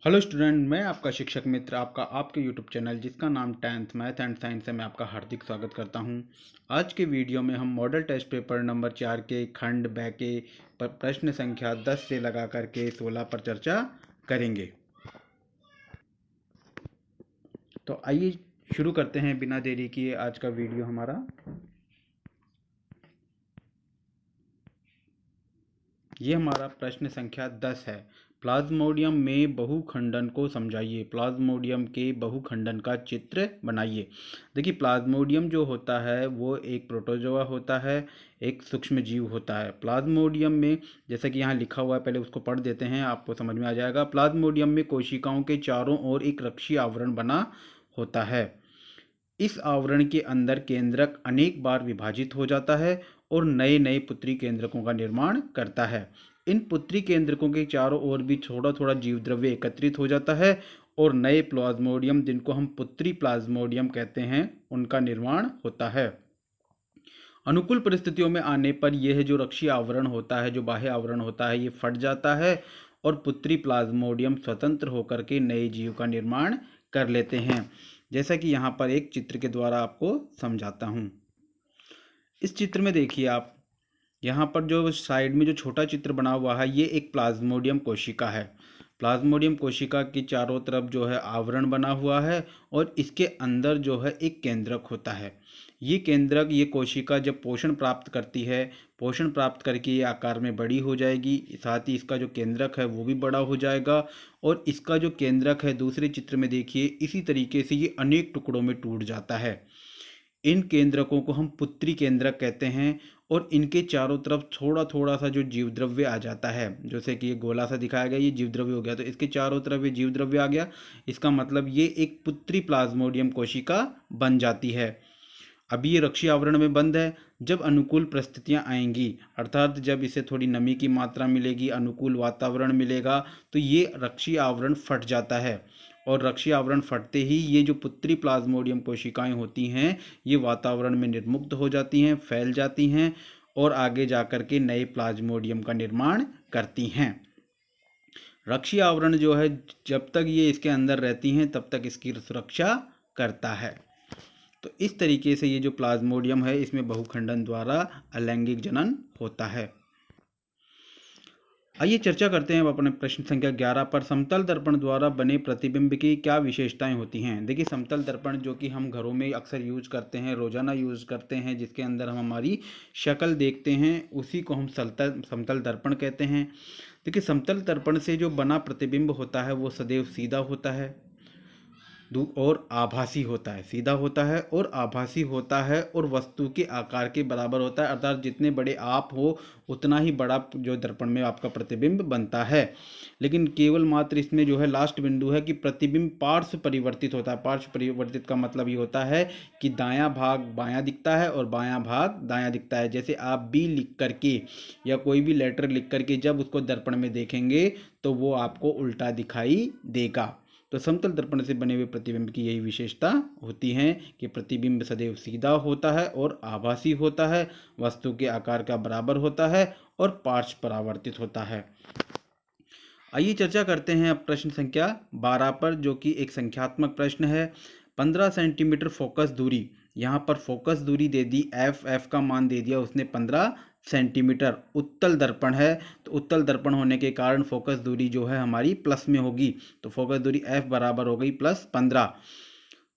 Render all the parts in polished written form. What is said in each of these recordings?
Hello student, मैं आपका शिक्षक मित्र आपका आपके यूट्यूब चैनल जिसका नाम 10th मैथ एंड साइंस है, मैं आपका हार्दिक स्वागत करता हूं। आज के वीडियो में हम मॉडल टेस्ट पेपर नंबर 4 के खंड ब के प्रश्न संख्या 10 से लगा करके 16 पर चर्चा करेंगे। तो आइए शुरू करते हैं बिना देरी किए आज का वीडियो हमारा। ये हमारा प्रश्न संख्या 10 है। प्लाज्मोडियम में बहुखंडन को समझाइए। प्लाज्मोडियम के बहुखंडन का चित्र बनाइए। देखिए, प्लाज्मोडियम जो होता है वो एक प्रोटोजोआ होता है, एक सूक्ष्म जीव होता है। प्लाज्मोडियम में जैसा कि यहाँ लिखा हुआ है, पहले उसको पढ़ देते हैं, आपको समझ में आ जाएगा। प्लाज्मोडियम में कोशिकाओं के चारों ओर एक रक्षीय आवरण बना होता है। इस आवरण के अंदर केंद्रक अनेक बार विभाजित हो जाता है और नए नए पुत्री केंद्रकों का निर्माण करता है। इन पुत्री केंद्रकों के चारों ओर भी थोड़ा थोड़ा जीव द्रव्य एकत्रित हो जाता है और नए प्लाज्मोडियम, जिनको हम पुत्री प्लाज्मोडियम कहते हैं, उनका निर्माण होता है। अनुकूल परिस्थितियों में आने पर यह जो रक्षीय आवरण होता है, जो बाह्य आवरण होता है, ये फट जाता है और पुत्री प्लाज्मोडियम स्वतंत्र होकर के नए जीव का निर्माण कर लेते हैं। जैसा कि यहाँ पर एक चित्र के द्वारा आपको समझाता हूँ। इस चित्र में देखिए आप, यहाँ पर जो साइड में जो छोटा चित्र बना हुआ है, ये एक प्लाज्मोडियम कोशिका है। प्लाज्मोडियम कोशिका के चारों तरफ जो है आवरण बना हुआ है और इसके अंदर जो है एक केंद्रक होता है। ये केंद्रक, ये कोशिका जब पोषण प्राप्त करती है, पोषण प्राप्त करके ये आकार में बड़ी हो जाएगी, साथ ही इसका जो केंद्रक है वो भी बड़ा हो जाएगा और इसका जो केंद्रक है, दूसरे चित्र में देखिए, इसी तरीके से ये अनेक टुकड़ों में टूट जाता है। इन केंद्रकों को हम पुत्री केंद्रक कहते हैं और इनके चारों तरफ थोड़ा थोड़ा सा जो जीव द्रव्य आ जाता है, जैसे कि ये गोला सा दिखाया गया, ये जीव द्रव्य हो गया, तो इसके चारों तरफ ये जीव द्रव्य आ गया। इसका मतलब ये एक पुत्री प्लाज्मोडियम कोशिका बन जाती है। अभी ये रक्षीय आवरण में बंद है। जब अनुकूल परिस्थितियां आएंगी, अर्थात जब इसे थोड़ी नमी की मात्रा मिलेगी, अनुकूल वातावरण मिलेगा, तो ये रक्षीय आवरण फट जाता है और रक्षीय आवरण फटते ही ये जो पुत्री प्लाज्मोडियम कोशिकाएं होती हैं, ये वातावरण में निर्मुक्त हो जाती हैं, फैल जाती हैं और आगे जाकर के नए प्लाज्मोडियम का निर्माण करती हैं। रक्षीय आवरण जो है, जब तक ये इसके अंदर रहती हैं तब तक इसकी सुरक्षा करता है। तो इस तरीके से ये जो प्लाज्मोडियम है, इसमें बहुखंडन द्वारा अलैंगिक जनन होता है। आइए चर्चा करते हैं अब अपने प्रश्न संख्या 11 पर। समतल दर्पण द्वारा बने प्रतिबिंब की क्या विशेषताएं होती हैं। देखिए, समतल दर्पण जो कि हम घरों में अक्सर यूज करते हैं, रोजाना यूज करते हैं, जिसके अंदर हम हमारी शक्ल देखते हैं, उसी को हम समतल दर्पण कहते हैं। देखिए, समतल दर्पण से जो बना प्रतिबिंब होता है वो सदैव सीधा होता है और आभासी होता है। सीधा होता है और आभासी होता है और वस्तु के आकार के बराबर होता है, अर्थात जितने बड़े आप हो उतना ही बड़ा जो दर्पण में आपका प्रतिबिंब बनता है। लेकिन केवल मात्र इसमें जो है लास्ट बिंदु है कि प्रतिबिंब पार्श्व परिवर्तित होता है। पार्श्व परिवर्तित का मतलब ये होता है कि दायां भाग बायां दिखता है और बायां भाग दायां दिखता है। जैसे आप बी लिख करके या कोई भी लेटर लिख करके जब उसको दर्पण में देखेंगे तो वो आपको उल्टा दिखाई देगा। तो समतल दर्पण से बने हुए प्रतिबिंब की यही विशेषता होती है कि प्रतिबिंब सदैव सीधा होता है और आभासी होता है, वस्तु के आकार का बराबर होता है और पार्श्व परावर्तित होता है। आइए चर्चा करते हैं अब प्रश्न संख्या 12 पर, जो कि एक संख्यात्मक प्रश्न है। 15 सेंटीमीटर फोकस दूरी, यहाँ पर फोकस दूरी दे दी, एफ का मान दे दिया उसने 15 सेंटीमीटर। उत्तल दर्पण है तो उत्तल दर्पण होने के कारण फोकस दूरी जो है हमारी प्लस में होगी, तो फोकस दूरी एफ बराबर हो गई +15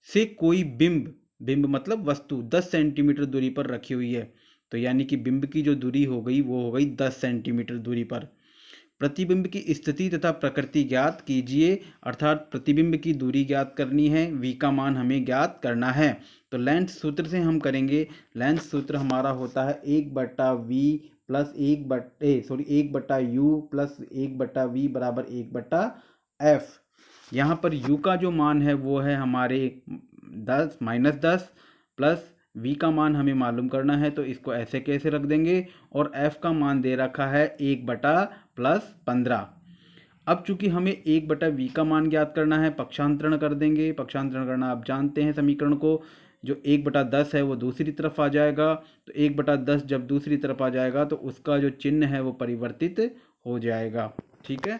से कोई बिंब, बिंब मतलब वस्तु 10 सेंटीमीटर दूरी पर रखी हुई है, तो यानी कि बिंब की जो दूरी हो गई वो हो गई 10 सेंटीमीटर दूरी पर। प्रतिबिंब की स्थिति तथा प्रकृति ज्ञात कीजिए, अर्थात प्रतिबिंब की दूरी ज्ञात करनी है, v का मान हमें ज्ञात करना है। तो लेंथ सूत्र से हम करेंगे। लेंथ सूत्र हमारा होता है 1/v plus 1/u plus 1/v बराबर 1/f। यहाँ पर u का जो मान है वो है हमारे 10 प्लस v का मान हमें मालूम करना है, तो इसको ऐसे कैसे रख देंगे, और f का मान दे रखा है 1/+15। अब चूंकि हमें 1/v का मान ज्ञात करना है, पक्षांतरण कर देंगे। पक्षांतरण करना आप जानते हैं समीकरण को, जो 1/10 है वो दूसरी तरफ आ जाएगा, तो 1/10 जब दूसरी तरफ आ जाएगा तो उसका जो चिन्ह है वो परिवर्तित हो जाएगा। ठीक है,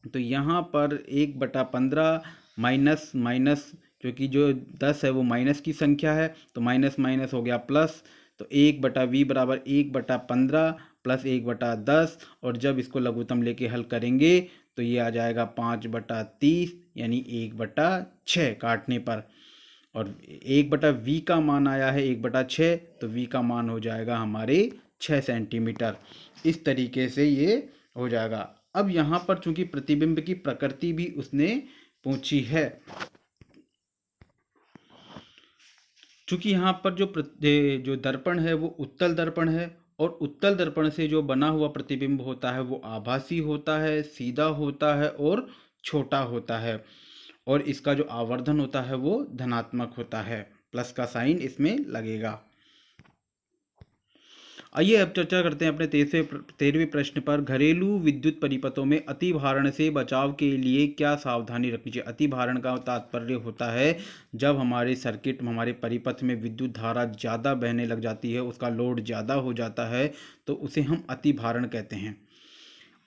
तो यहाँ पर 1/15 माइनस माइनस, क्योंकि जो 10 है वो माइनस की संख्या है, तो माइनस माइनस हो गया प्लस। तो 1/v बराबर 1/15 प्लस 1/10, और जब इसको लघुत्तम लेके हल करेंगे तो ये आ जाएगा 5/30, यानी 1/6 काटने पर। और 1/v का मान आया है 1/6, तो v का मान हो जाएगा हमारे 6 सेंटीमीटर। इस तरीके से ये हो जाएगा। अब यहाँ पर चूंकि प्रतिबिंब की प्रकृति भी उसने पूछी है, चूंकि यहाँ पर जो दर्पण है वो उत्तल दर्पण है, और उत्तल दर्पण से जो बना हुआ प्रतिबिंब होता है वो आभासी होता है, सीधा होता है और छोटा होता है, और इसका जो आवर्धन होता है वो धनात्मक होता है, प्लस का साइन इसमें लगेगा। आइए अब चर्चा करते हैं अपने 13वें प्रश्न पर। घरेलू विद्युत परिपथों में अतिभारण से बचाव के लिए क्या सावधानी रखनी चाहिए। अतिभारण का तात्पर्य होता है जब हमारे सर्किट, हमारे परिपथ में विद्युत धारा ज़्यादा बहने लग जाती है, उसका लोड ज़्यादा हो जाता है, तो उसे हम अतिभारण कहते हैं।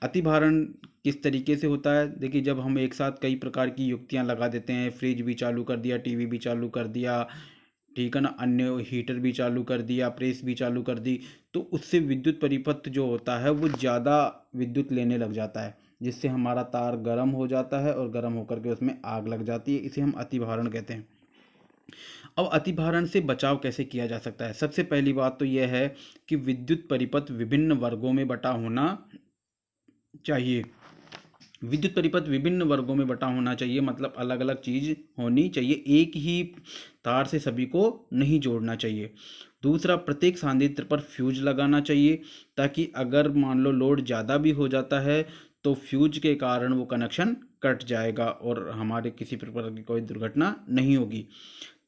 अतिभारण किस तरीके से होता है, देखिए जब हम एक साथ कई प्रकार की युक्तियां लगा देते हैं, फ्रिज भी चालू कर दिया, टीवी भी चालू कर दिया, ठीक है ना, अन्य हीटर भी चालू कर दिया, प्रेस भी चालू कर दी, तो उससे विद्युत परिपथ जो होता है वो ज़्यादा विद्युत लेने लग जाता है, जिससे हमारा तार गर्म हो जाता है और गर्म होकर के उसमें आग लग जाती है। इसे हम अतिभारण कहते हैं। अब अतिभारण से बचाव कैसे किया जा सकता है। सबसे पहली बात तो यह है कि विद्युत परिपथ विभिन्न वर्गों में बटा होना चाहिए। विद्युत परिपथ विभिन्न वर्गों में बटा होना चाहिए, मतलब अलग अलग चीज होनी चाहिए, एक ही तार से सभी को नहीं जोड़ना चाहिए। दूसरा, प्रत्येक सांद्रित्र पर फ्यूज लगाना चाहिए, ताकि अगर मान लो लोड ज़्यादा भी हो जाता है तो फ्यूज के कारण वो कनेक्शन कट जाएगा और हमारे किसी प्रकार की कोई दुर्घटना नहीं होगी।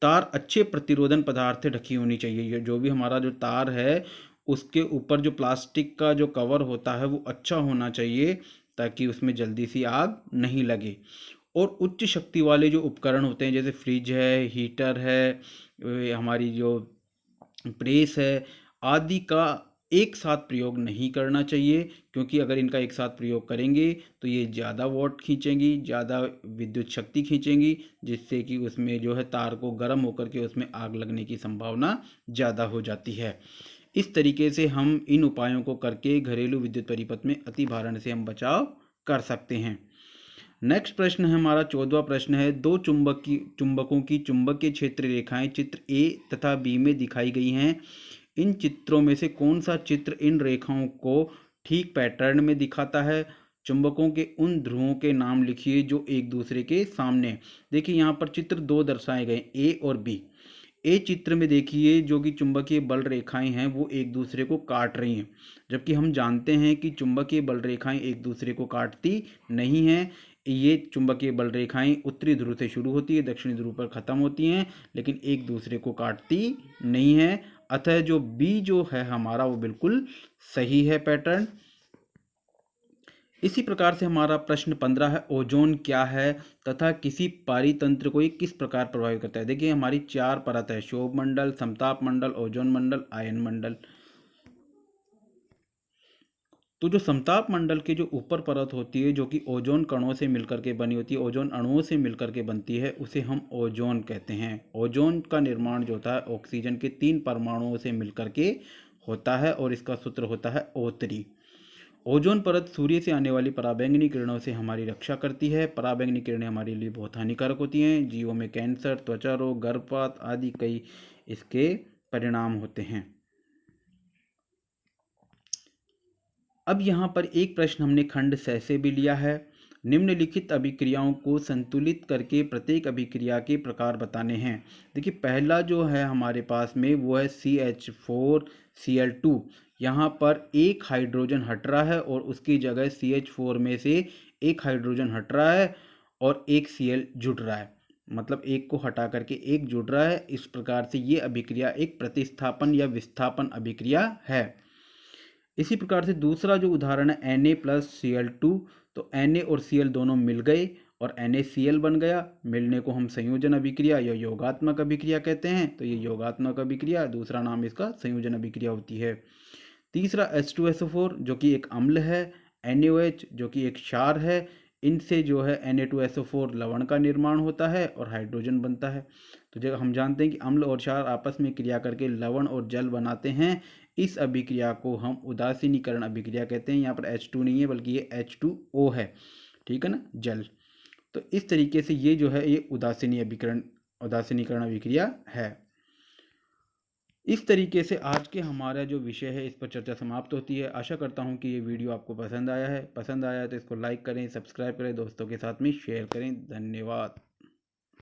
तार अच्छे प्रतिरोधन पदार्थ से ढकी होनी चाहिए। ये जो भी हमारा जो तार है उसके ऊपर जो प्लास्टिक का जो कवर होता है वो अच्छा होना चाहिए, ताकि उसमें जल्दी सी आग नहीं लगे। और उच्च शक्ति वाले जो उपकरण होते हैं, जैसे फ्रिज है, हीटर है, हमारी जो प्रेस है आदि का एक साथ प्रयोग नहीं करना चाहिए, क्योंकि अगर इनका एक साथ प्रयोग करेंगे तो ये ज़्यादा वॉट खींचेंगी, ज़्यादा विद्युत शक्ति खींचेंगी, जिससे कि उसमें जो है तार को गर्म होकर के उसमें आग लगने की संभावना ज़्यादा हो जाती है। इस तरीके से हम इन उपायों को करके घरेलू विद्युत परिपथ में अतिभारण से हम बचाव कर सकते हैं। नेक्स्ट प्रश्न है हमारा 14वां प्रश्न है। दो चुंबकों की चुंबकीय क्षेत्र रेखाएं चित्र ए तथा बी में दिखाई गई हैं। इन चित्रों में से कौन सा चित्र इन रेखाओं को ठीक पैटर्न में दिखाता है। चुंबकों के उन ध्रुवों के नाम लिखिए जो एक दूसरे के सामने। देखिए यहाँ पर चित्र दो दर्शाए गए, ए और बी। ए चित्र में देखिए जो कि चुंबकीय बल रेखाएं हैं वो एक दूसरे को काट रही हैं, जबकि हम जानते हैं कि चुंबकीय बल रेखाएं एक दूसरे को काटती नहीं हैं। ये चुंबकीय बल रेखाएं उत्तरी ध्रुव से शुरू होती है, दक्षिणी ध्रुव पर खत्म होती हैं, लेकिन एक दूसरे को काटती नहीं है। अतः जो बी जो है हमारा वो बिल्कुल सही है पैटर्न। इसी प्रकार से हमारा प्रश्न 15 है। ओजोन क्या है तथा किसी पारितंत्र को ये किस प्रकार प्रभावित करता है। देखिए हमारी चार परत है, शोभ मंडल, समताप मंडल, ओजोन मंडल, आयन मंडल। तो जो समताप मंडल के जो ऊपर परत होती है, जो कि ओजोन कणों से मिलकर के बनी होती है, ओजोन अणुओं से मिलकर के बनती है, उसे हम ओजोन कहते हैं। ओजोन का निर्माण जो होता है ऑक्सीजन के 3 परमाणुओं से मिलकर के होता है और इसका सूत्र होता है O3। ओजोन परत सूर्य से आने वाली पराबैंगनी किरणों से हमारी रक्षा करती है। पराबैंगनी किरणें हमारे लिए बहुत हानिकारक होती हैं। जीवों में कैंसर, त्वचा रोग, गर्भपात आदि कई इसके परिणाम होते हैं। अब यहाँ पर एक प्रश्न हमने खंड 6 से भी लिया है। निम्नलिखित अभिक्रियाओं को संतुलित करके प्रत्येक अभिक्रिया के प्रकार बताने हैं। देखिए पहला जो है हमारे पास में वो है CH4Cl2। यहाँ पर एक हाइड्रोजन हट रहा है और उसकी जगह CH4 में से एक हाइड्रोजन हट रहा है और एक Cl जुड़ रहा है, मतलब एक को हटा करके एक जुड़ रहा है। इस प्रकार से ये अभिक्रिया एक प्रतिस्थापन या विस्थापन अभिक्रिया है। इसी प्रकार से दूसरा जो उदाहरण है Na+Cl2, तो Na और Cl दोनों मिल गए और NaCl बन गया। मिलने को हम संयोजन अभिक्रिया या योगात्मक अभिक्रिया कहते हैं। तो ये योगात्मक अभिक्रिया, दूसरा नाम इसका संयोजन अभिक्रिया होती है। तीसरा H2SO4 जो कि एक अम्ल है, NaOH जो कि एक क्षार है, इनसे जो है Na2SO4 लवण का निर्माण होता है और हाइड्रोजन बनता है। तो जब हम जानते हैं कि अम्ल और क्षार आपस में क्रिया करके लवण और जल बनाते हैं, इस अभिक्रिया को हम उदासीनीकरण अभिक्रिया कहते हैं। यहाँ पर H2 नहीं है बल्कि ये H2O है, ठीक है ना, जल। तो इस तरीके से ये जो है ये उदासीनीकरण अभिक्रिया है। इस तरीके से आज के हमारा जो विषय है इस पर चर्चा समाप्त होती है। आशा करता हूँ कि ये वीडियो आपको पसंद आया है तो इसको लाइक करें, सब्सक्राइब करें, दोस्तों के साथ में शेयर करें। धन्यवाद।